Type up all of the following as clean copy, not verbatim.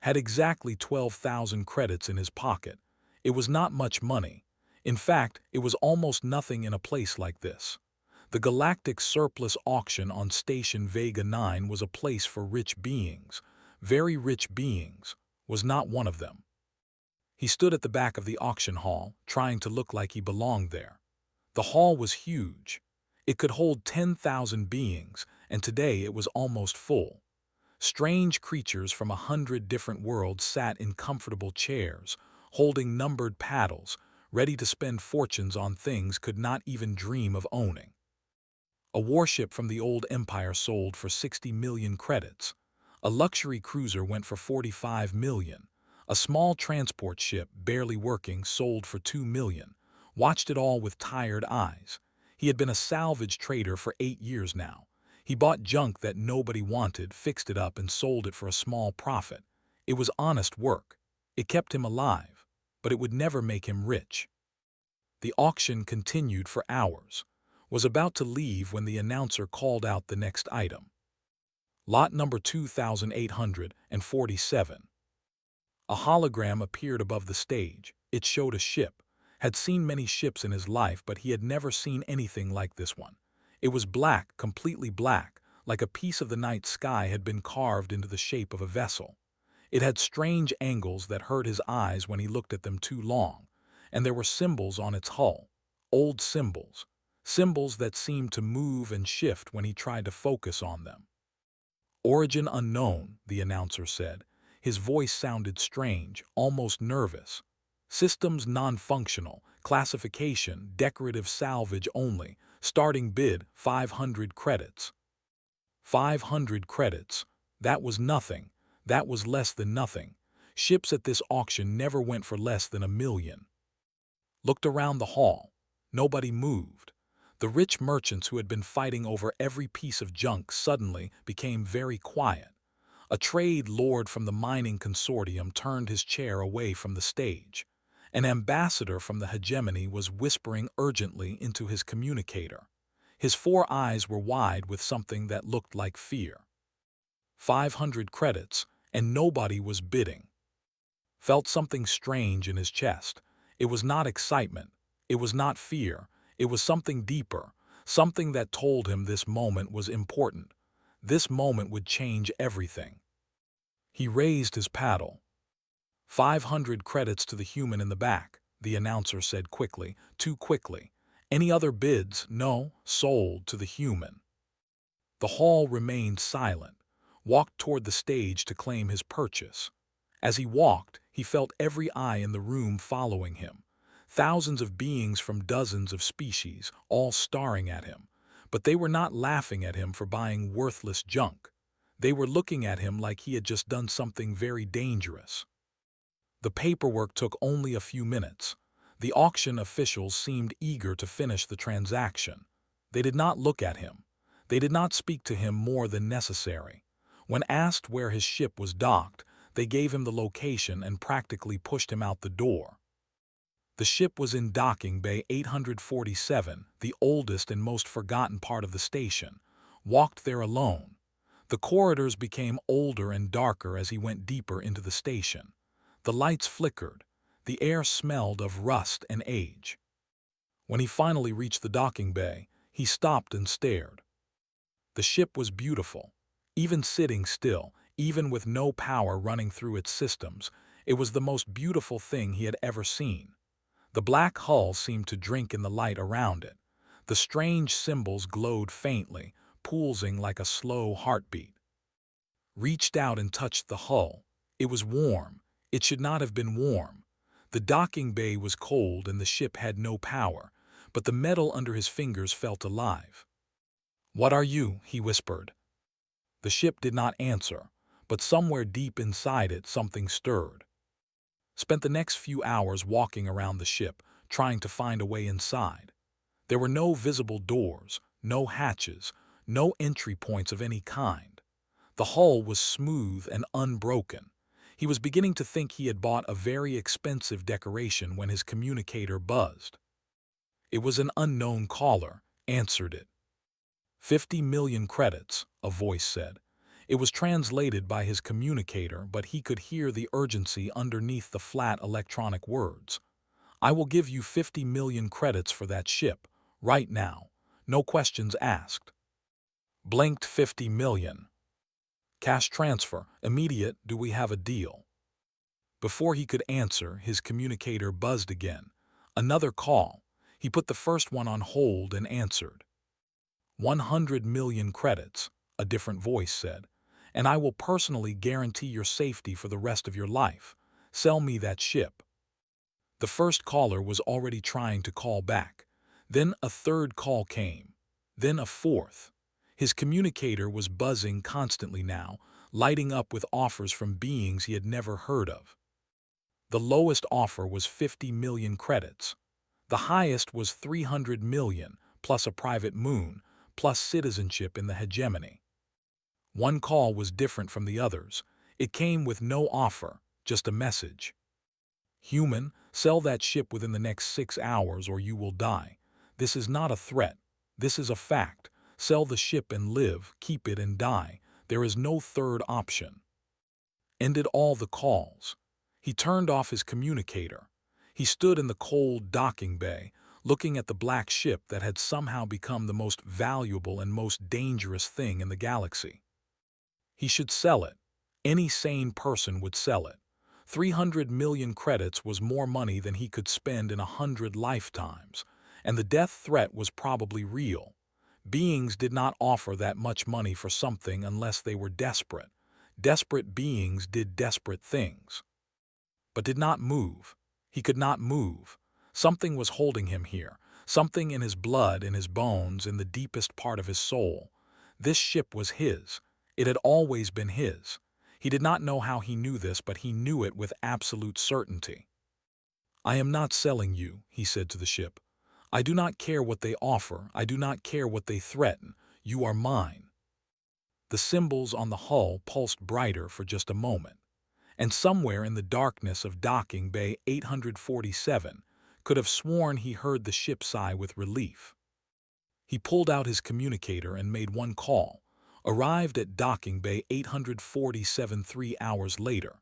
had exactly 12,000 credits in his pocket. It was not much money. In fact, it was almost nothing in a place like this. The Galactic Surplus Auction on Station Vega 9 was a place for rich beings. Very rich beings was not one of them. He stood at the back of the auction hall, trying to look like he belonged there. The hall was huge. It could hold 10,000 beings, and today it was almost full. Strange creatures from 100 different worlds sat in comfortable chairs, holding numbered paddles, ready to spend fortunes on things could not even dream of owning. A warship from the old empire sold for 60 million credits. A luxury cruiser went for 45 million. A small transport ship, barely working, sold for 2 million. Watched it all with tired eyes. He had been a salvage trader for 8 years now. He bought junk that nobody wanted, fixed it up, and sold it for a small profit. It was honest work. It kept him alive, but it would never make him rich. The auction continued for hours. Was about to leave when the announcer called out the next item. Lot number 2847. A hologram appeared above the stage. It showed a ship. Had seen many ships in his life, but he had never seen anything like this one. It was black, completely black, like a piece of the night sky had been carved into the shape of a vessel. It had strange angles that hurt his eyes when he looked at them too long, and there were symbols on its hull. Old symbols. Symbols that seemed to move and shift when he tried to focus on them. Origin unknown, the announcer said. His voice sounded strange, almost nervous. Systems non-functional, classification, decorative salvage only, starting bid 500 credits. 500 credits. That was nothing. That was less than nothing. Ships at this auction never went for less than 1 million. Looked around the hall. Nobody moved. The rich merchants who had been fighting over every piece of junk suddenly became very quiet. A trade lord from the mining consortium turned his chair away from the stage. An ambassador from the hegemony was whispering urgently into his communicator. His 4 eyes were wide with something that looked like fear. 500 credits, and nobody was bidding. Felt something strange in his chest. It was not excitement. It was not fear. It was something deeper, something that told him this moment was important. This moment would change everything. He raised his paddle. 500 credits to the human in the back, the announcer said quickly, too quickly. Any other bids? No, sold to the human. The hall remained silent, walked toward the stage to claim his purchase. As he walked, he felt every eye in the room following him. Thousands of beings from dozens of species, all staring at him. But they were not laughing at him for buying worthless junk. They were looking at him like he had just done something very dangerous. The paperwork took only a few minutes. The auction officials seemed eager to finish the transaction. They did not look at him. They did not speak to him more than necessary. When asked where his ship was docked, they gave him the location and practically pushed him out the door. The ship was in docking bay 847, the oldest and most forgotten part of the station. Walked there alone. The corridors became older and darker as he went deeper into the station. The lights flickered. The air smelled of rust and age. When he finally reached the docking bay, he stopped and stared. The ship was beautiful. Even sitting still, even with no power running through its systems, it was the most beautiful thing he had ever seen. The black hull seemed to drink in the light around it. The strange symbols glowed faintly, pulsing like a slow heartbeat. Reached out and touched the hull. It was warm. It should not have been warm. The docking bay was cold and the ship had no power, but the metal under his fingers felt alive. "What are you?" he whispered. The ship did not answer, but somewhere deep inside it something stirred. Spent the next few hours walking around the ship, trying to find a way inside. There were no visible doors, no hatches, no entry points of any kind. The hull was smooth and unbroken. He was beginning to think he had bought a very expensive decoration when his communicator buzzed. It was an unknown caller, answered it. 50 million credits, a voice said. It was translated by his communicator, but he could hear the urgency underneath the flat electronic words. I will give you 50 million credits for that ship, right now. No questions asked. Blinked 50 million. Cash transfer, immediate, do we have a deal? Before he could answer, his communicator buzzed again. Another call. He put the first one on hold and answered. 100 million credits, a different voice said, and I will personally guarantee your safety for the rest of your life. Sell me that ship. The first caller was already trying to call back. Then a third call came. Then a fourth. His communicator was buzzing constantly now, lighting up with offers from beings he had never heard of. The lowest offer was 50 million credits. The highest was 300 million, plus a private moon, plus citizenship in the hegemony. One call was different from the others. It came with no offer, just a message. Human, sell that ship within the next 6 hours or you will die. This is not a threat. This is a fact. Sell the ship and live, keep it and die. There is no third option. Ended all the calls. He turned off his communicator. He stood in the cold docking bay, looking at the black ship that had somehow become the most valuable and most dangerous thing in the galaxy. He should sell it. Any sane person would sell it. 300 million credits was more money than he could spend in 100 lifetimes, and the death threat was probably real. Beings did not offer that much money for something unless they were desperate. Desperate beings did desperate things. But did not move. He could not move. Something was holding him here, something in his blood, in his bones, in the deepest part of his soul. This ship was his. It had always been his. He did not know how he knew this, but he knew it with absolute certainty. I am not selling you, he said to the ship. I do not care what they offer. I do not care what they threaten. You are mine. The symbols on the hull pulsed brighter for just a moment, and somewhere in the darkness of Docking Bay 847 could have sworn he heard the ship sigh with relief. He pulled out his communicator and made one call, arrived at Docking Bay 847 3 hours later.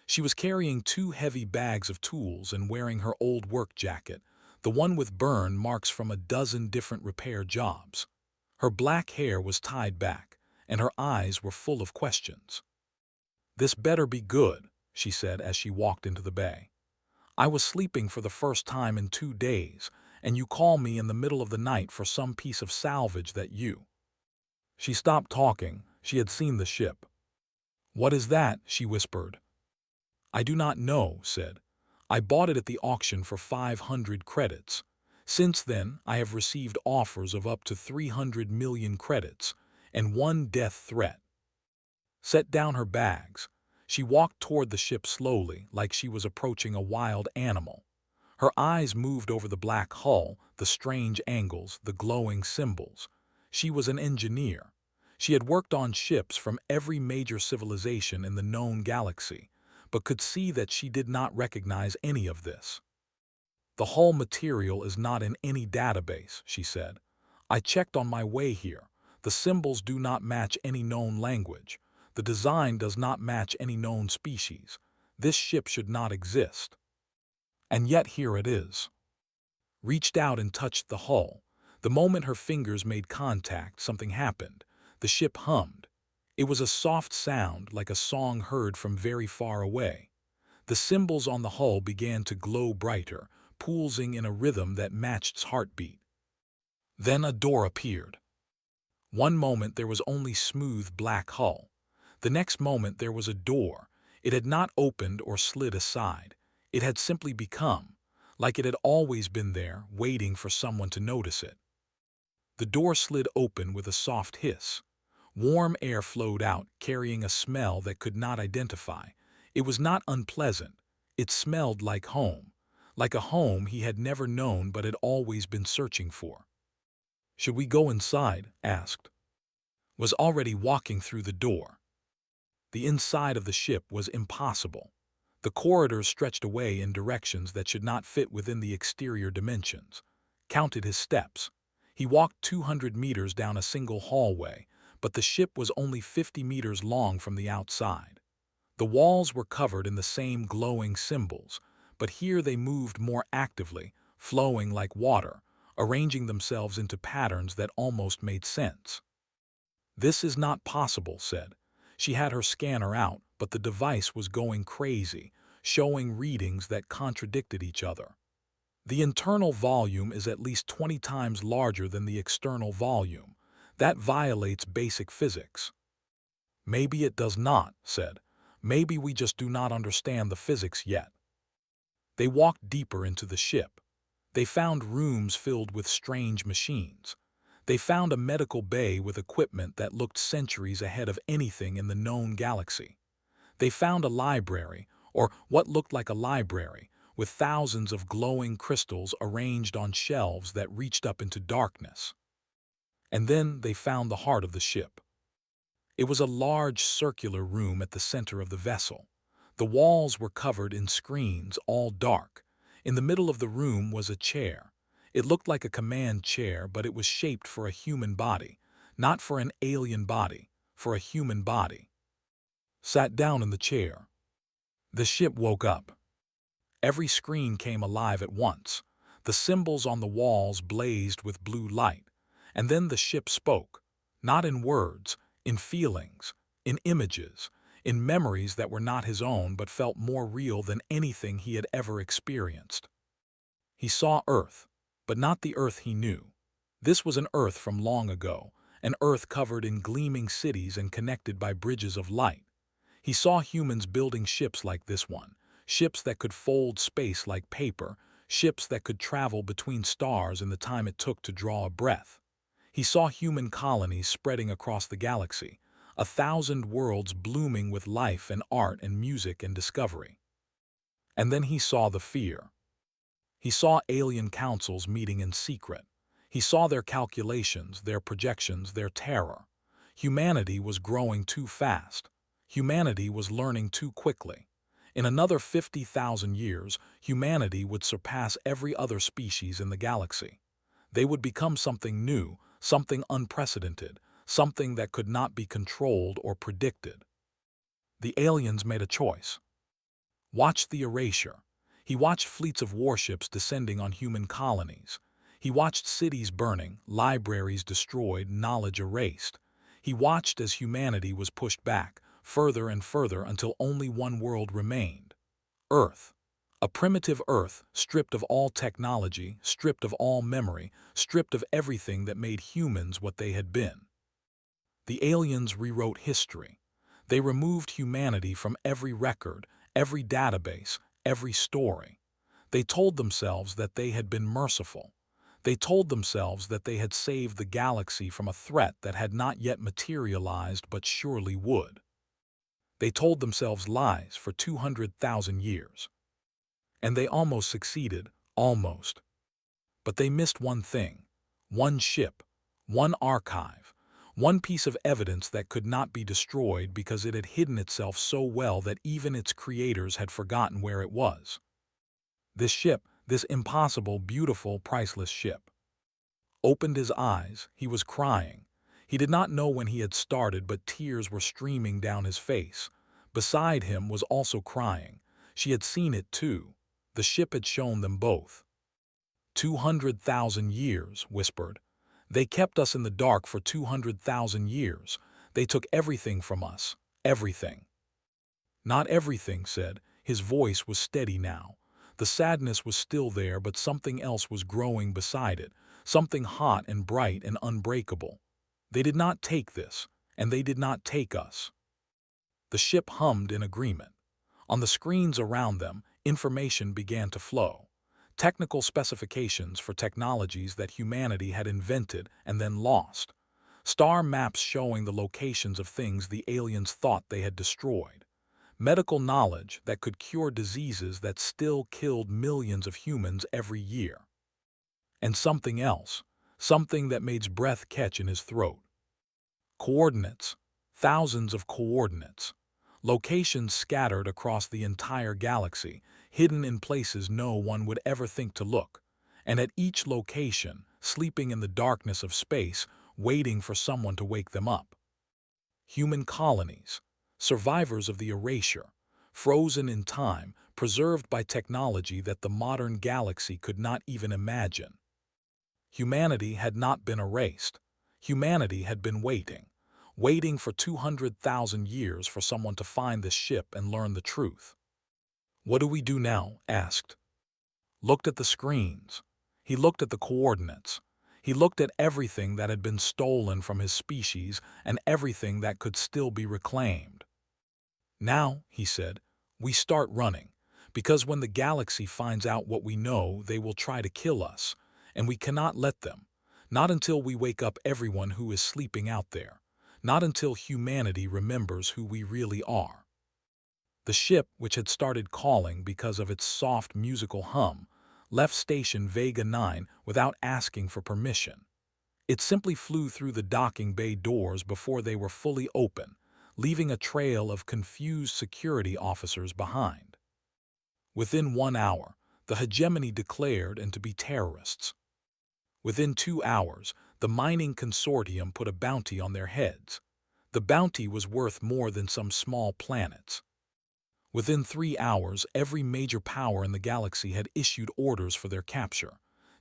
She was carrying 2 heavy bags of tools and wearing her old work jacket, the one with burn marks from a dozen different repair jobs. Her black hair was tied back, and her eyes were full of questions. This better be good, she said as she walked into the bay. I was sleeping for the first time in 2 days, and you call me in the middle of the night for some piece of salvage that you... She stopped talking. She had seen the ship. What is that? She whispered. I do not know, said. I bought it at the auction for 500 credits. Since then, I have received offers of up to 300 million credits, and 1 death threat. Set down her bags. She walked toward the ship slowly, like she was approaching a wild animal. Her eyes moved over the black hull, the strange angles, the glowing symbols. She was an engineer. She had worked on ships from every major civilization in the known galaxy, but could see that she did not recognize any of this. The hull material is not in any database, she said. I checked on my way here. The symbols do not match any known language. The design does not match any known species. This ship should not exist. And yet here it is. Reached out and touched the hull. The moment her fingers made contact, something happened. The ship hummed. It was a soft sound, like a song heard from very far away. The symbols on the hull began to glow brighter, pulsing in a rhythm that matched its heartbeat. Then a door appeared. One moment there was only smooth black hull. The next moment there was a door. It had not opened or slid aside. It had simply become, like it had always been there, waiting for someone to notice it. The door slid open with a soft hiss. Warm air flowed out, carrying a smell that could not identify. It was not unpleasant. It smelled like a home he had never known but had always been searching for. Should we go inside? Asked. Was already walking through the door. The inside of the ship was impossible. The corridors stretched away in directions that should not fit within the exterior dimensions. Counted his steps. He walked 200 meters down a single hallway, but the ship was only 50 meters long from the outside. The walls were covered in the same glowing symbols, but here they moved more actively, flowing like water, arranging themselves into patterns that almost made sense. "This is not possible," said. She had her scanner out, but the device was going crazy, showing readings that contradicted each other. "The internal volume is at least 20 times larger than the external volume. That violates basic physics." "Maybe it does not," said. "Maybe we just do not understand the physics yet." They walked deeper into the ship. They found rooms filled with strange machines. They found a medical bay with equipment that looked centuries ahead of anything in the known galaxy. They found a library, or what looked like a library, with thousands of glowing crystals arranged on shelves that reached up into darkness. And then they found the heart of the ship. It was a large circular room at the center of the vessel. The walls were covered in screens, all dark. In the middle of the room was a chair. It looked like a command chair, but it was shaped for a human body, not for an alien body, for a human body. Sat down in the chair. The ship woke up. Every screen came alive at once. The symbols on the walls blazed with blue light. And then the ship spoke, not in words, in feelings, in images, in memories that were not his own but felt more real than anything he had ever experienced. He saw Earth, but not the Earth he knew. This was an Earth from long ago, an Earth covered in gleaming cities and connected by bridges of light. He saw humans building ships like this one, ships that could fold space like paper, ships that could travel between stars in the time it took to draw a breath. He saw human colonies spreading across the galaxy, 1,000 worlds blooming with life and art and music and discovery. And then he saw the fear. He saw alien councils meeting in secret. He saw their calculations, their projections, their terror. Humanity was growing too fast. Humanity was learning too quickly. In another 50,000 years, humanity would surpass every other species in the galaxy. They would become something new, something unprecedented, something that could not be controlled or predicted. The aliens made a choice. Watch the erasure. He watched fleets of warships descending on human colonies. He watched cities burning, libraries destroyed, knowledge erased. He watched as humanity was pushed back, further and further until only one world remained. Earth. A primitive Earth, stripped of all technology, stripped of all memory, stripped of everything that made humans what they had been. The aliens rewrote history. They removed humanity from every record, every database, every story. They told themselves that they had been merciful. They told themselves that they had saved the galaxy from a threat that had not yet materialized but surely would. They told themselves lies for 200,000 years. And they almost succeeded, almost. But they missed one thing, one ship, one archive, one piece of evidence that could not be destroyed because it had hidden itself so well that even its creators had forgotten where it was. This ship, this impossible, beautiful, priceless ship. Opened his eyes, he was crying. He did not know when he had started, but tears were streaming down his face. Beside him was also crying. She had seen it too. The ship had shown them both. 200,000 years, whispered. They kept us in the dark for 200,000 years. They took everything from us, everything. Not everything, said. His voice was steady now. The sadness was still there, but something else was growing beside it, something hot and bright and unbreakable. They did not take this, and they did not take us. The ship hummed in agreement. On the screens around them, information began to flow. Technical specifications for technologies that humanity had invented and then lost. Star maps showing the locations of things the aliens thought they had destroyed. Medical knowledge that could cure diseases that still killed millions of humans every year. And something else, something that made breath catch in his throat. Coordinates, thousands of coordinates. Locations scattered across the entire galaxy, hidden in places no one would ever think to look. And at each location, sleeping in the darkness of space, waiting for someone to wake them up. Human colonies, survivors of the erasure, frozen in time, preserved by technology that the modern galaxy could not even imagine. Humanity had not been erased. Humanity had been waiting for 200,000 years for someone to find this ship and learn the truth. "What do we do now?" asked. Looked at the screens. He looked at the coordinates. He looked at everything that had been stolen from his species and everything that could still be reclaimed. "Now," he said, "we start running, because when the galaxy finds out what we know, they will try to kill us, and we cannot let them, not until we wake up everyone who is sleeping out there, not until humanity remembers who we really are." The ship, which had started calling because of its soft musical hum, left station Vega 9 without asking for permission. It simply flew through the docking bay doors before they were fully open, leaving a trail of confused security officers behind. Within 1 hour, the hegemony declared them to be terrorists. Within 2 hours, the mining consortium put a bounty on their heads. The bounty was worth more than some small planets. Within 3 hours, every major power in the galaxy had issued orders for their capture,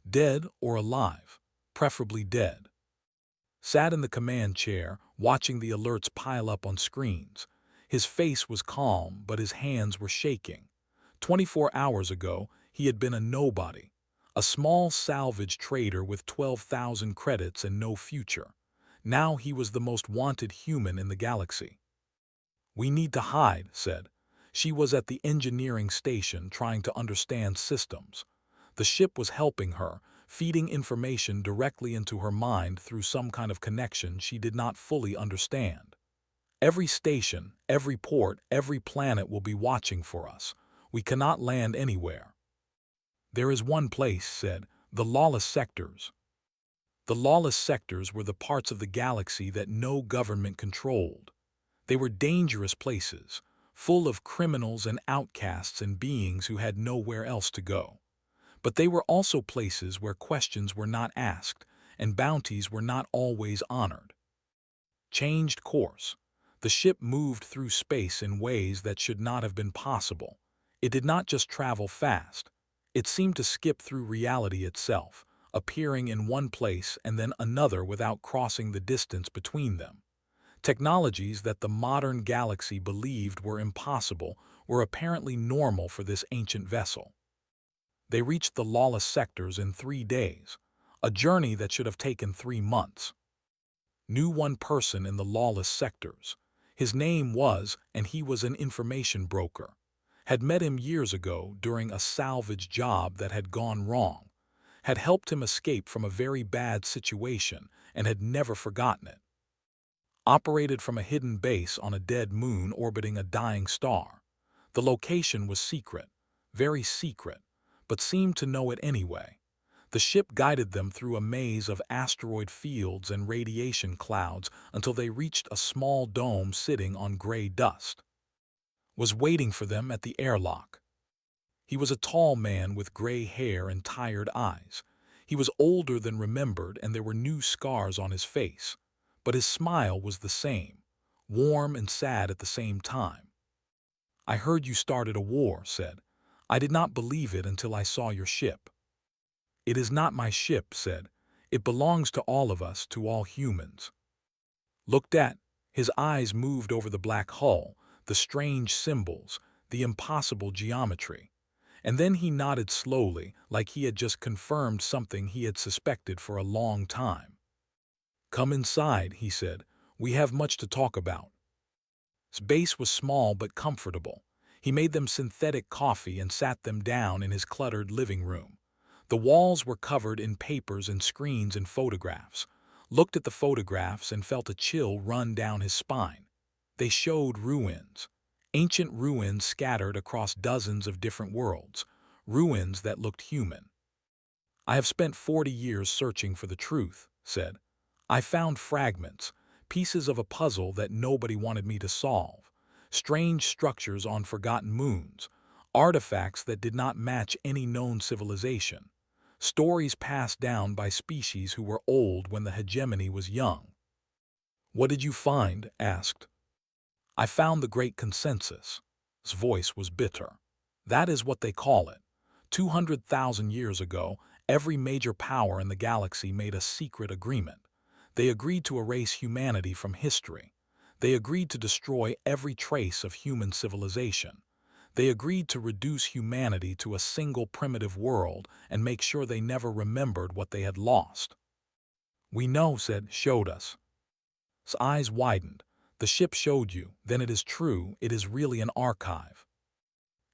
dead or alive, preferably dead. Sat in the command chair, watching the alerts pile up on screens. His face was calm, but his hands were shaking. 24 hours ago, he had been a nobody, a small salvage trader with 12,000 credits and no future. Now he was the most wanted human in the galaxy. "We need to hide," said. She was at the engineering station trying to understand systems. The ship was helping her, feeding information directly into her mind through some kind of connection she did not fully understand. "Every station, every port, every planet will be watching for us. We cannot land anywhere." "There is one place," said, "the lawless sectors." The lawless sectors were the parts of the galaxy that no government controlled. They were dangerous places, full of criminals and outcasts and beings who had nowhere else to go. But they were also places where questions were not asked and bounties were not always honored. Changed course. The ship moved through space in ways that should not have been possible. It did not just travel fast. It seemed to skip through reality itself, appearing in one place and then another without crossing the distance between them. Technologies that the modern galaxy believed were impossible were apparently normal for this ancient vessel. They reached the lawless sectors in 3 days, a journey that should have taken 3 months. Knew one person in the lawless sectors. His name was, and he was an information broker. Had met him years ago during a salvage job that had gone wrong. Had helped him escape from a very bad situation and had never forgotten it. Operated from a hidden base on a dead moon orbiting a dying star. The location was secret, very secret, but seemed to know it anyway. The ship guided them through a maze of asteroid fields and radiation clouds until they reached a small dome sitting on gray dust. Was waiting for them at the airlock. He was a tall man with gray hair and tired eyes. He was older than remembered and there were new scars on his face. But his smile was the same, warm and sad at the same time. "I heard you started a war," said. "I did not believe it until I saw your ship." "It is not my ship," said. "It belongs to all of us, to all humans." Looked at, his eyes moved over the black hull, the strange symbols, the impossible geometry. And then he nodded slowly, like he had just confirmed something he had suspected for a long time. "Come inside," he said. "We have much to talk about." His base was small but comfortable. He made them synthetic coffee and sat them down in his cluttered living room. The walls were covered in papers and screens and photographs. Looked at the photographs and felt a chill run down his spine. They showed ruins. Ancient ruins scattered across dozens of different worlds. Ruins that looked human. "I have spent 40 years searching for the truth," said. "I found fragments, pieces of a puzzle that nobody wanted me to solve, strange structures on forgotten moons, artifacts that did not match any known civilization, stories passed down by species who were old when the hegemony was young." "What did you find?" asked. "I found the great consensus." His voice was bitter. "That is what they call it. 200,000 years ago, every major power in the galaxy made a secret agreement. They agreed to erase humanity from history. They agreed to destroy every trace of human civilization. They agreed to reduce humanity to a single primitive world and make sure they never remembered what they had lost." "We know," said, "showed us." His eyes widened. "The ship showed you, then it is true, it is really an archive."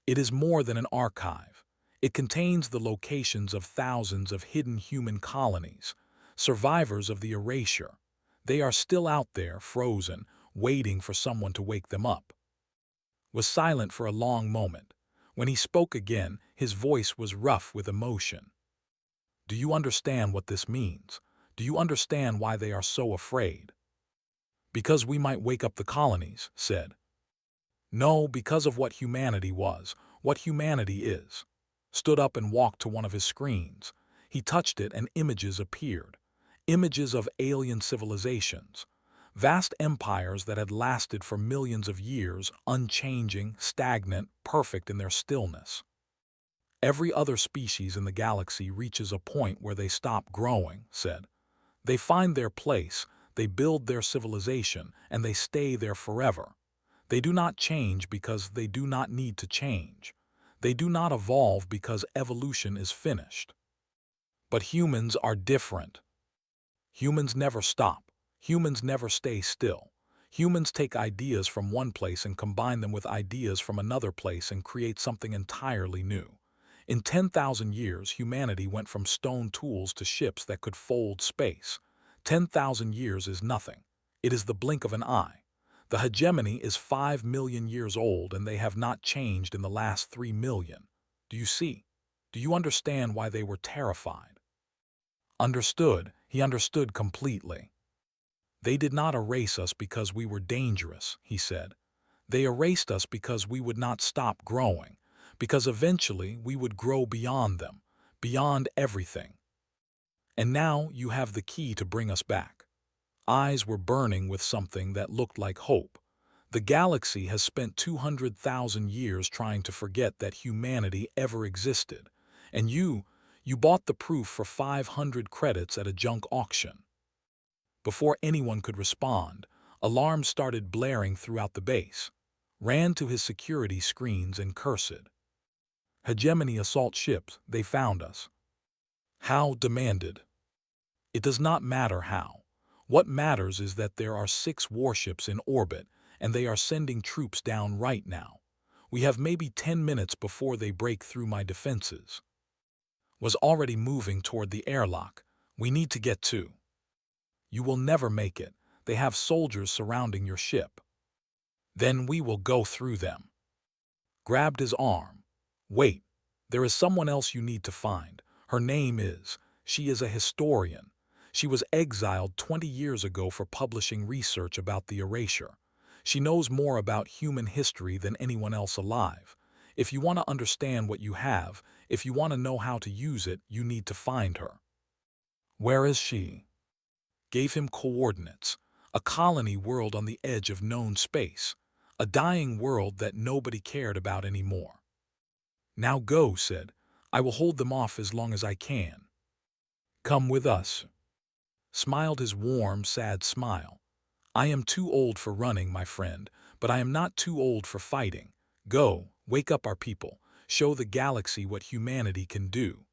"It is more than an archive. It contains the locations of thousands of hidden human colonies, survivors of the erasure. They are still out there, frozen, waiting for someone to wake them up." Was silent for a long moment. When he spoke again, his voice was rough with emotion. "Do you understand what this means? Do you understand why they are so afraid?" "Because we might wake up the colonies," said. "No, because of what humanity was, what humanity is." Stood up and walked to one of his screens. He touched it and images appeared. Images of alien civilizations. Vast empires that had lasted for millions of years, unchanging, stagnant, perfect in their stillness. "Every other species in the galaxy reaches a point where they stop growing," said. "They find their place, they build their civilization, and they stay there forever. They do not change because they do not need to change. They do not evolve because evolution is finished. But humans are different. Humans never stop. Humans never stay still. Humans take ideas from one place and combine them with ideas from another place and create something entirely new. In 10,000 years, humanity went from stone tools to ships that could fold space. 10,000 years is nothing. It is the blink of an eye. The hegemony is 5 million years old, and they have not changed in the last 3 million. Do you see? Do you understand why they were terrified?" Understood. He understood completely. "They did not erase us because we were dangerous," he said. "They erased us because we would not stop growing, because eventually we would grow beyond them, beyond everything. And now you have the key to bring us back." Eyes were burning with something that looked like hope. "The galaxy has spent 200,000 years trying to forget that humanity ever existed, and you bought the proof for 500 credits at a junk auction." Before anyone could respond, alarms started blaring throughout the base. Ran to his security screens and cursed. "Hegemony assault ships, they found us." "How?" demanded. "It does not matter how. What matters is that there are 6 warships in orbit, and they are sending troops down right now. We have maybe 10 minutes before they break through my defenses." Was already moving toward the airlock. "We need to get to." "You will never make it. They have soldiers surrounding your ship." "Then we will go through them." Grabbed his arm. "Wait. There is someone else you need to find. Her name is, she is a historian. She was exiled 20 years ago for publishing research about the erasure. She knows more about human history than anyone else alive. If you want to understand what you have, if you want to know how to use it, you need to find her." "Where is she?" Gave him coordinates. A colony world on the edge of known space. A dying world that nobody cared about anymore. "Now go," said. "I will hold them off as long as I can." "Come with us." Smiled his warm, sad smile. "I am too old for running, my friend, but I am not too old for fighting. Go, wake up our people, show the galaxy what humanity can do."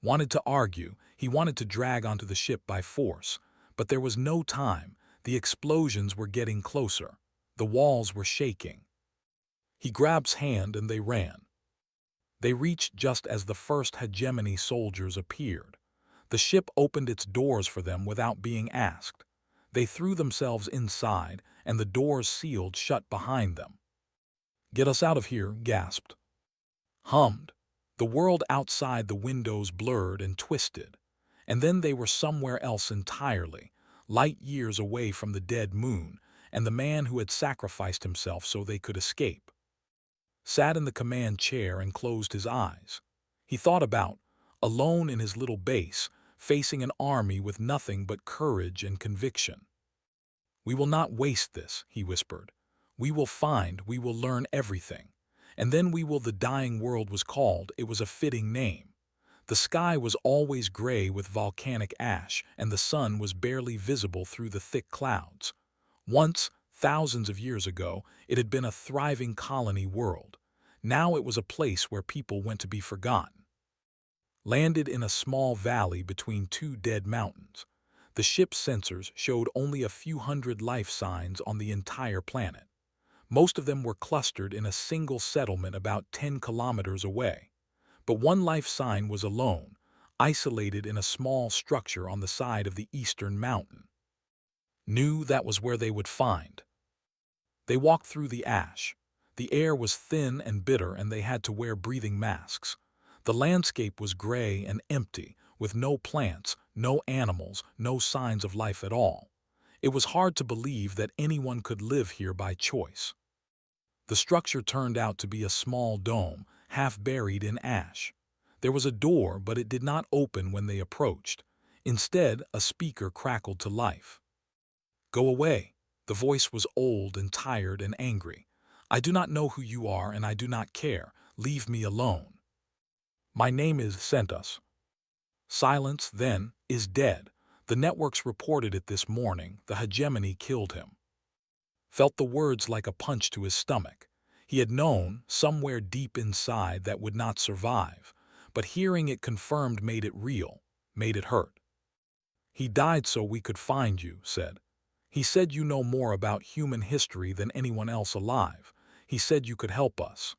Wanted to argue, he wanted to drag onto the ship by force, but there was no time. The explosions were getting closer. The walls were shaking. He grabbed hand and they ran. They reached just as the first hegemony soldiers appeared. The ship opened its doors for them without being asked. They threw themselves inside, and the doors sealed shut behind them. "Get us out of here," gasped. Hummed. The world outside the windows blurred and twisted. And then they were somewhere else entirely, light years away from the dead moon, and the man who had sacrificed himself so they could escape. Sat in the command chair and closed his eyes. He thought about, alone in his little base, facing an army with nothing but courage and conviction. "We will not waste this," he whispered. We will learn everything. And then we will." The dying world was called. It was a fitting name. The sky was always gray with volcanic ash, and the sun was barely visible through the thick clouds. Once, thousands of years ago, it had been a thriving colony world. Now it was a place where people went to be forgotten. Landed in a small valley between two dead mountains. The ship's sensors showed only a few hundred life signs on the entire planet. Most of them were clustered in a single settlement about 10 kilometers away. But one life sign was alone, isolated in a small structure on the side of the eastern mountain. Knew that was where they would find. They walked through the ash. The air was thin and bitter, and they had to wear breathing masks. The landscape was gray and empty, with no plants, no animals, no signs of life at all. It was hard to believe that anyone could live here by choice. The structure turned out to be a small dome, half buried in ash. There was a door, but it did not open when they approached. Instead, a speaker crackled to life. "Go away." The voice was old and tired and angry. "I do not know who you are, and I do not care. Leave me alone." "My name is sent us." "Silence, then, is dead. The networks reported it this morning. The hegemony killed him." Felt the words like a punch to his stomach. He had known, somewhere deep inside, that would not survive, but hearing it confirmed made it real, made it hurt. "He died so we could find you," said. "He said you know more about human history than anyone else alive. He said you could help us."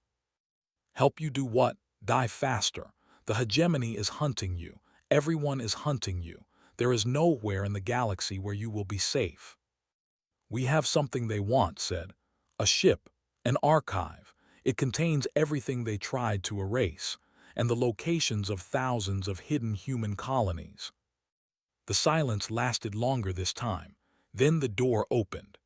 "Help you do what?" "Die faster. The hegemony is hunting you. Everyone is hunting you. There is nowhere in the galaxy where you will be safe." "We have something they want," said. "A ship, an archive. It contains everything they tried to erase, and the locations of thousands of hidden human colonies." The silence lasted longer this time. Then the door opened.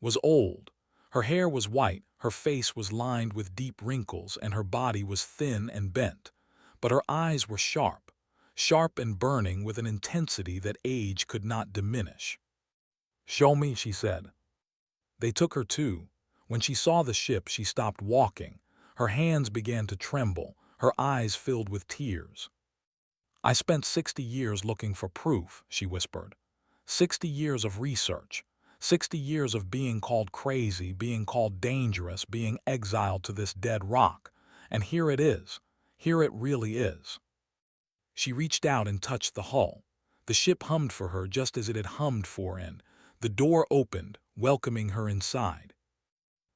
Was old. Her hair was white, her face was lined with deep wrinkles, and her body was thin and bent. But her eyes were sharp, sharp and burning with an intensity that age could not diminish. "Show me," she said. They took her too. When she saw the ship, she stopped walking. Her hands began to tremble, her eyes filled with tears. "I spent 60 years looking for proof," she whispered. 60 years of research. 60 years of being called crazy, being called dangerous, being exiled to this dead rock. And here it is. Here it really is. She reached out and touched the hull. The ship hummed for her just as it had hummed for, and the door opened, welcoming her inside.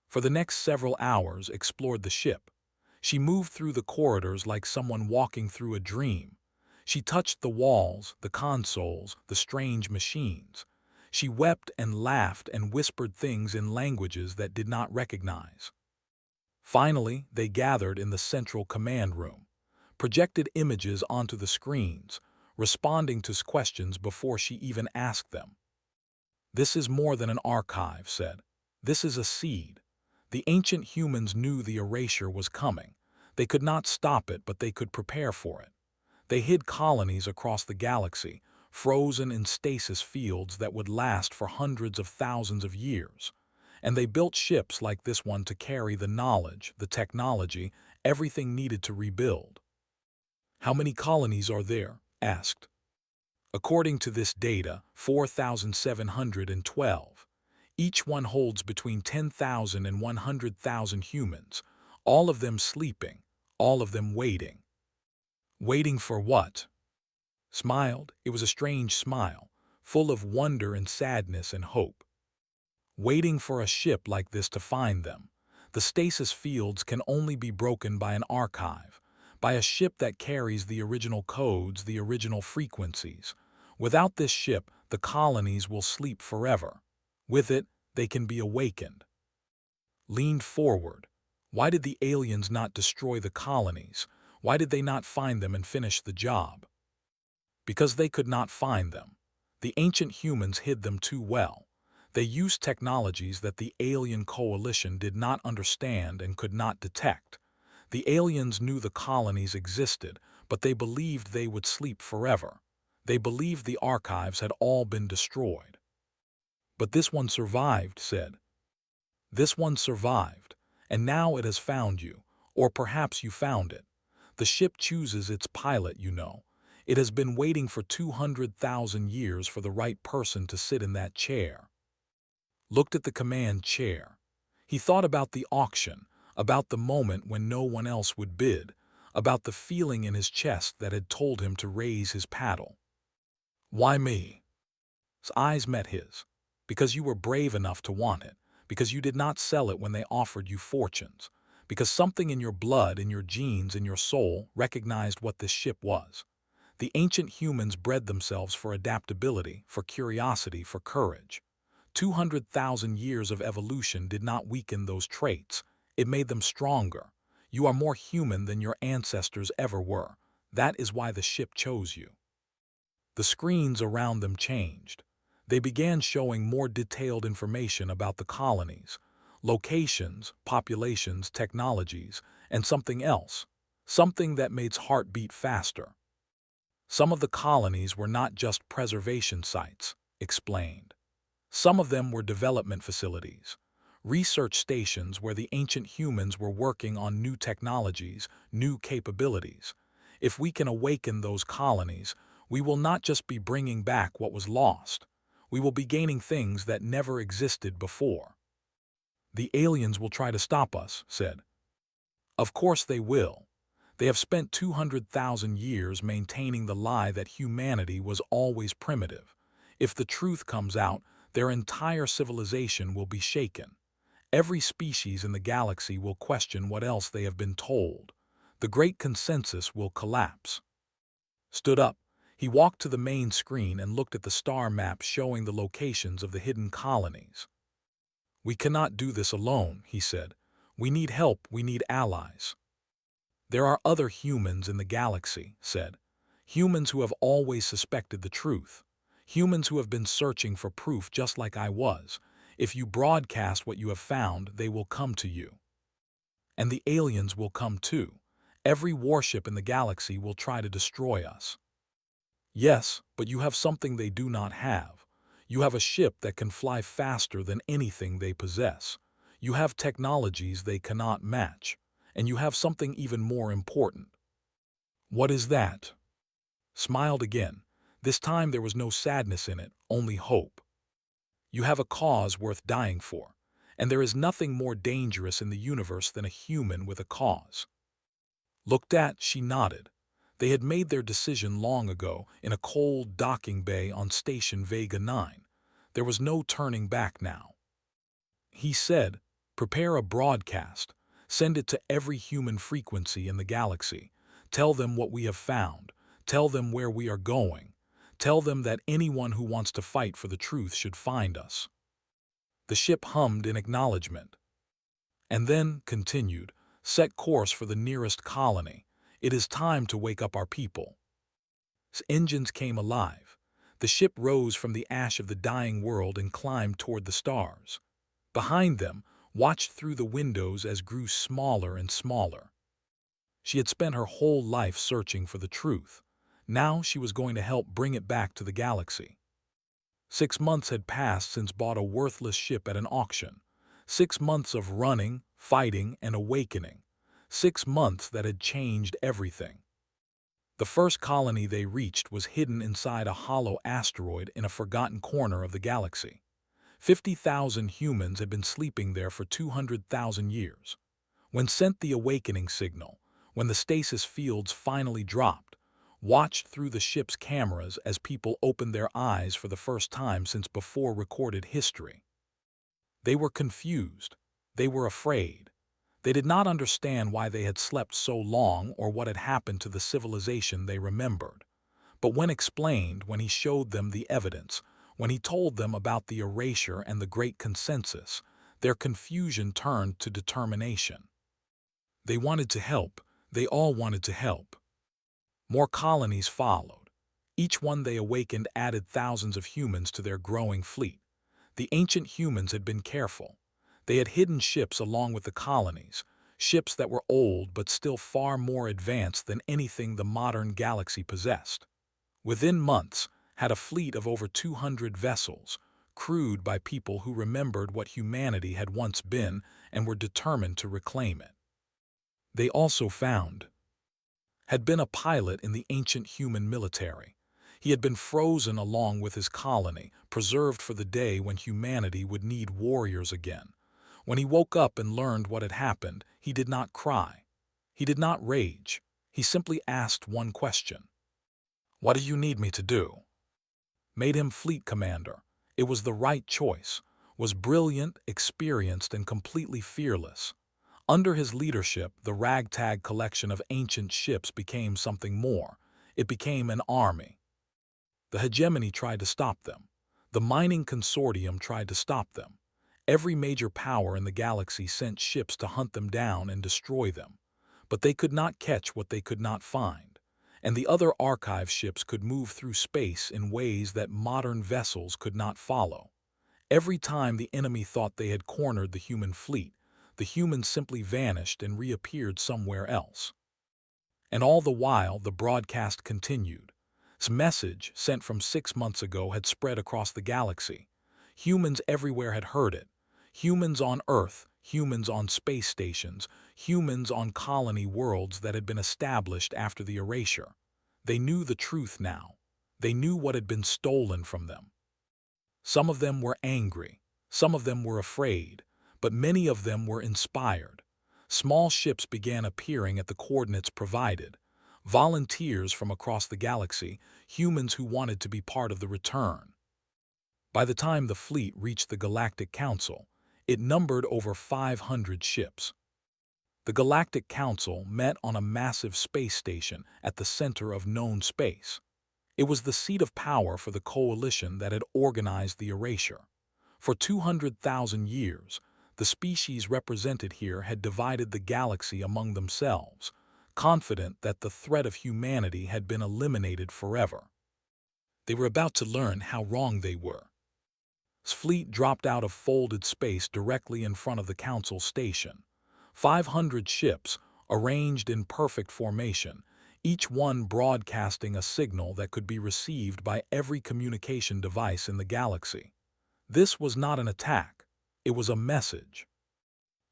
For the next several hours, explored the ship. She moved through the corridors like someone walking through a dream. She touched the walls, the consoles, the strange machines. She wept and laughed and whispered things in languages that did not recognize. Finally, they gathered in the central command room, projected images onto the screens, responding to questions before she even asked them. "This is more than an archive," said. "This is a seed." The ancient humans knew the erasure was coming. They could not stop it, but they could prepare for it. They hid colonies across the galaxy, frozen in stasis fields that would last for hundreds of thousands of years. And they built ships like this one to carry the knowledge, the technology, everything needed to rebuild. "How many colonies are there?" asked. "According to this data, 4,712. Each one holds between 10,000 and 100,000 humans, all of them sleeping, all of them waiting." "Waiting for what?" Smiled. It was a strange smile, full of wonder and sadness and hope. "Waiting for a ship like this to find them. The stasis fields can only be broken by an archive, by a ship that carries the original codes, the original frequencies. Without this ship, the colonies will sleep forever. With it, they can be awakened." Leaned forward. Why did the aliens not destroy the colonies? Why did they not find them and finish the job? Because they could not find them. The ancient humans hid them too well. They used technologies that the alien coalition did not understand and could not detect. The aliens knew the colonies existed, but they believed they would sleep forever. They believed the archives had all been destroyed. But this one survived, said. This one survived, and now it has found you, or perhaps you found it. The ship chooses its pilot, you know. It has been waiting for 200,000 years for the right person to sit in that chair. Looked at the command chair. He thought about the auction, about the moment when no one else would bid, about the feeling in his chest that had told him to raise his paddle. Why me? His eyes met his. Because you were brave enough to want it, because you did not sell it when they offered you fortunes, because something in your blood, in your genes, in your soul recognized what this ship was. The ancient humans bred themselves for adaptability, for curiosity, for courage. 200,000 years of evolution did not weaken those traits. It made them stronger. You are more human than your ancestors ever were. That is why the ship chose you. The screens around them changed. They began showing more detailed information about the colonies, locations, populations, technologies, and something else, something that made his heart beat faster. Some of the colonies were not just preservation sites, explained. Some of them were development facilities, research stations where the ancient humans were working on new technologies, new capabilities. If we can awaken those colonies, we will not just be bringing back what was lost. We will be gaining things that never existed before. The aliens will try to stop us, said. Of course they will. They have spent 200,000 years maintaining the lie that humanity was always primitive. If the truth comes out, their entire civilization will be shaken. Every species in the galaxy will question what else they have been told. The great consensus will collapse. Stood up, he walked to the main screen and looked at the star map showing the locations of the hidden colonies. We cannot do this alone, he said. We need help, we need allies. There are other humans in the galaxy, said. Humans who have always suspected the truth. Humans who have been searching for proof just like I was. If you broadcast what you have found, they will come to you. And the aliens will come too. Every warship in the galaxy will try to destroy us. Yes, but you have something they do not have. You have a ship that can fly faster than anything they possess. You have technologies they cannot match. And you have something even more important. What is that? Smiled again. This time there was no sadness in it, only hope. You have a cause worth dying for, and there is nothing more dangerous in the universe than a human with a cause. Looked at, she nodded. They had made their decision long ago in a cold docking bay on Station Vega 9. There was no turning back now. He said, prepare a broadcast. Send it to every human frequency in the galaxy. Tell them what we have found. Tell them where we are going. Tell them that anyone who wants to fight for the truth should find us. The ship hummed in acknowledgement. And then, continued, set course for the nearest colony. It is time to wake up our people. Its engines came alive. The ship rose from the ash of the dying world and climbed toward the stars. Behind them, watched through the windows as grew smaller and smaller. She had spent her whole life searching for the truth. Now she was going to help bring it back to the galaxy. 6 months had passed since bought a worthless ship at an auction. 6 months of running, fighting, and awakening. 6 months that had changed everything. The first colony they reached was hidden inside a hollow asteroid in a forgotten corner of the galaxy. 50,000 humans had been sleeping there for 200,000 years. When sent the awakening signal, when the stasis fields finally dropped, watched through the ship's cameras as people opened their eyes for the first time since before recorded history. They were confused. They were afraid. They did not understand why they had slept so long or what had happened to the civilization they remembered. But when explained, when he showed them the evidence, when he told them about the erasure and the great consensus, their confusion turned to determination. They wanted to help. They all wanted to help. More colonies followed. Each one they awakened added thousands of humans to their growing fleet. The ancient humans had been careful. They had hidden ships along with the colonies, ships that were old but still far more advanced than anything the modern galaxy possessed. Within months, had a fleet of over 200 vessels, crewed by people who remembered what humanity had once been and were determined to reclaim it. They also found had been a pilot in the ancient human military. He had been frozen along with his colony, preserved for the day when humanity would need warriors again. When he woke up and learned what had happened, he did not cry. He did not rage. He simply asked one question. "What do you need me to do?" Made him fleet commander. It was the right choice. Was brilliant, experienced, and completely fearless. Under his leadership, the ragtag collection of ancient ships became something more. It became an army. The hegemony tried to stop them. The mining consortium tried to stop them. Every major power in the galaxy sent ships to hunt them down and destroy them. But they could not catch what they could not find. And the other archive ships could move through space in ways that modern vessels could not follow. Every time the enemy thought they had cornered the human fleet, the humans simply vanished and reappeared somewhere else. And all the while, the broadcast continued. Its message, sent from 6 months ago, had spread across the galaxy. Humans everywhere had heard it. Humans on Earth, humans on space stations, humans on colony worlds that had been established after the erasure. They knew the truth now. They knew what had been stolen from them. Some of them were angry. Some of them were afraid. But many of them were inspired. Small ships began appearing at the coordinates provided. Volunteers from across the galaxy, humans who wanted to be part of the return. By the time the fleet reached the Galactic Council, it numbered over 500 ships. The Galactic Council met on a massive space station at the center of known space. It was the seat of power for the coalition that had organized the erasure. For 200,000 years, the species represented here had divided the galaxy among themselves, confident that the threat of humanity had been eliminated forever. They were about to learn how wrong they were. His fleet dropped out of folded space directly in front of the council station. 500 ships, arranged in perfect formation, each one broadcasting a signal that could be received by every communication device in the galaxy. This was not an attack. It was a message.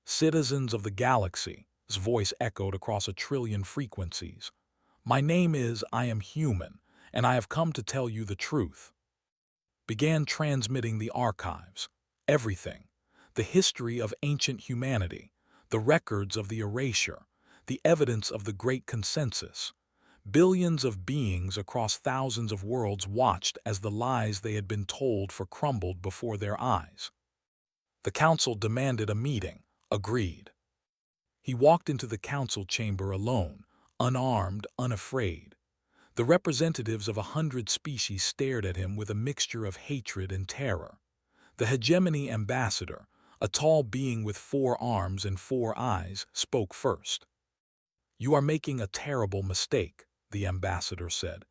"Citizens of the galaxy," his voice echoed across 1,000,000,000,000 frequencies. "My name is I am human, and I have come to tell you the truth." Began transmitting the archives. Everything. The history of ancient humanity. The records of the erasure. The evidence of the Great Consensus. Billions of beings across thousands of worlds watched as the lies they had been told crumbled before their eyes. The council demanded a meeting. Agreed. He walked into the council chamber alone, unarmed, unafraid. The representatives of 100 species stared at him with a mixture of hatred and terror. The hegemony ambassador, a tall being with 4 arms and 4 eyes, spoke first. "You are making a terrible mistake," the ambassador said.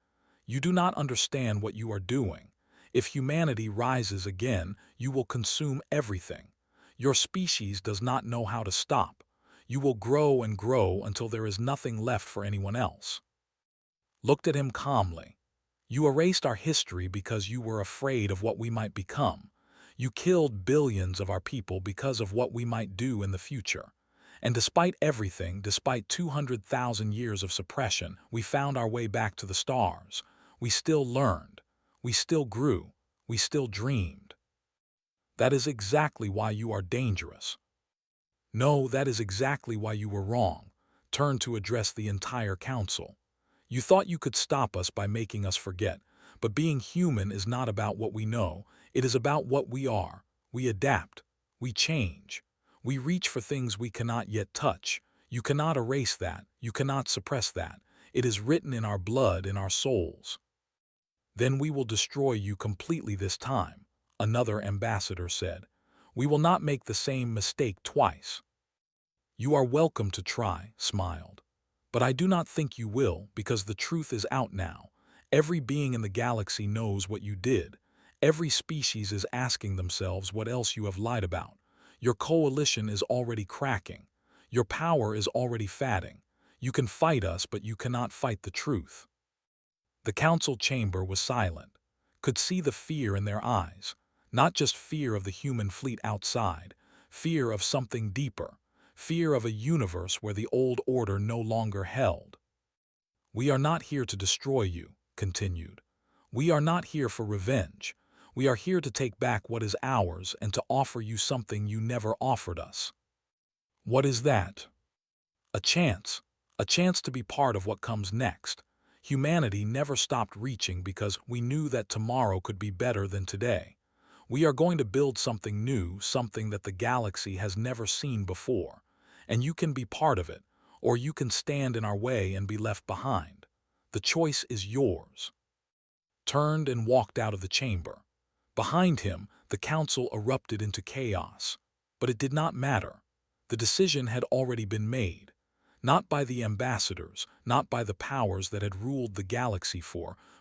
"You do not understand what you are doing. If humanity rises again, you will consume everything. Your species does not know how to stop. You will grow and grow until there is nothing left for anyone else." Looked at him calmly. "You erased our history because you were afraid of what we might become. You killed billions of our people because of what we might do in the future. And despite everything, despite 200,000 years of suppression, we found our way back to the stars. We still learned. We still grew. We still dreamed. That is exactly why you are dangerous. No, that is exactly why you were wrong." Turned to address the entire council. "You thought you could stop us by making us forget, but being human is not about what we know. It is about what we are. We adapt. We change. We reach for things we cannot yet touch. You cannot erase that. You cannot suppress that. It is written in our blood, in our souls." "Then we will destroy you completely this time," another ambassador said. "We will not make the same mistake twice." "You are welcome to try," smiled. "But I do not think you will, because the truth is out now. Every being in the galaxy knows what you did. Every species is asking themselves what else you have lied about. Your coalition is already cracking. Your power is already fatting. You can fight us, but you cannot fight the truth." The council chamber was silent. Could see the fear in their eyes. Not just fear of the human fleet outside, fear of something deeper, fear of a universe where the old order no longer held. "We are not here to destroy you," continued. "We are not here for revenge. We are here to take back what is ours and to offer you something you never offered us." "What is that?" "A chance. A chance to be part of what comes next. Humanity never stopped reaching because we knew that tomorrow could be better than today. We are going to build something new, something that the galaxy has never seen before. And you can be part of it, or you can stand in our way and be left behind. The choice is yours." Turned and walked out of the chamber. Behind him, the council erupted into chaos. But it did not matter. The decision had already been made. Not by the ambassadors, not by the powers that had ruled the galaxy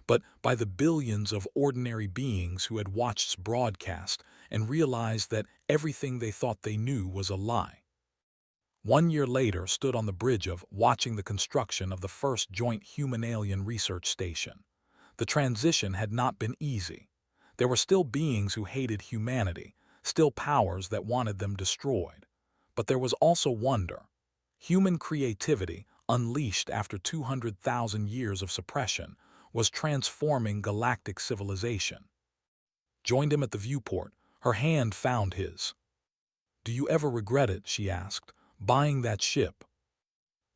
but by the billions of ordinary beings who had watched broadcast and realized that everything they thought they knew was a lie. 1 year later stood on the bridge of watching the construction of the first joint human-alien research station. The transition had not been easy. There were still beings who hated humanity, still powers that wanted them destroyed. But there was also wonder. Human creativity, unleashed after 200,000 years of suppression, was transforming galactic civilization. Joined him at the viewport. Her hand found his. "Do you ever regret it?" she asked. "Buying that ship?"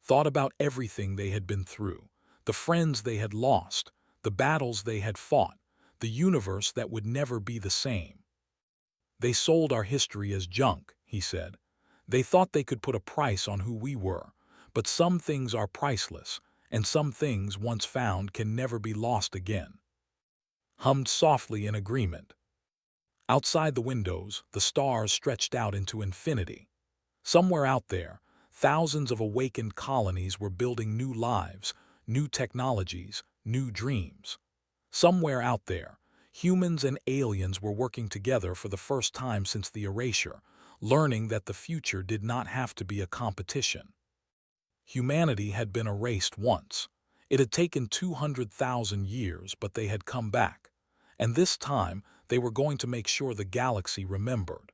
Thought about everything they had been through, the friends they had lost, the battles they had fought, the universe that would never be the same. "They sold our history as junk," he said. "They thought they could put a price on who we were, but some things are priceless, and some things once found can never be lost again." Hummed softly in agreement. Outside the windows, the stars stretched out into infinity. Somewhere out there, thousands of awakened colonies were building new lives, new technologies, new dreams. Somewhere out there, humans and aliens were working together for the first time since the erasure, learning that the future did not have to be a competition. Humanity had been erased once. It had taken 200,000 years, but they had come back. And this time, they were going to make sure the galaxy remembered.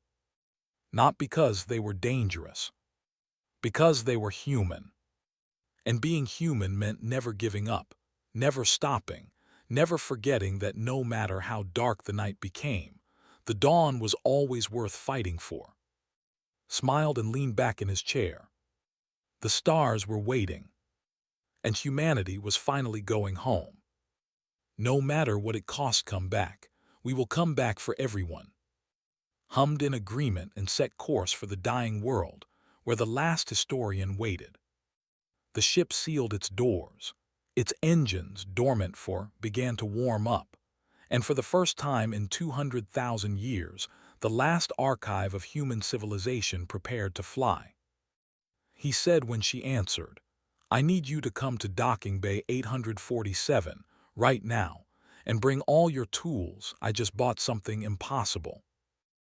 Not because they were dangerous. Because they were human. And being human meant never giving up, never stopping, never forgetting that no matter how dark the night became, the dawn was always worth fighting for. Smiled and leaned back in his chair. The stars were waiting. And humanity was finally going home. "No matter what it costs, come back. We will come back for everyone." Hummed in agreement and set course for the dying world, where the last historian waited. The ship sealed its doors. Its engines, dormant began to warm up. And for the first time in 200,000 years, the last archive of human civilization prepared to fly. He said when she answered, "I need you to come to docking bay 847, right now, and bring all your tools. I just bought something impossible."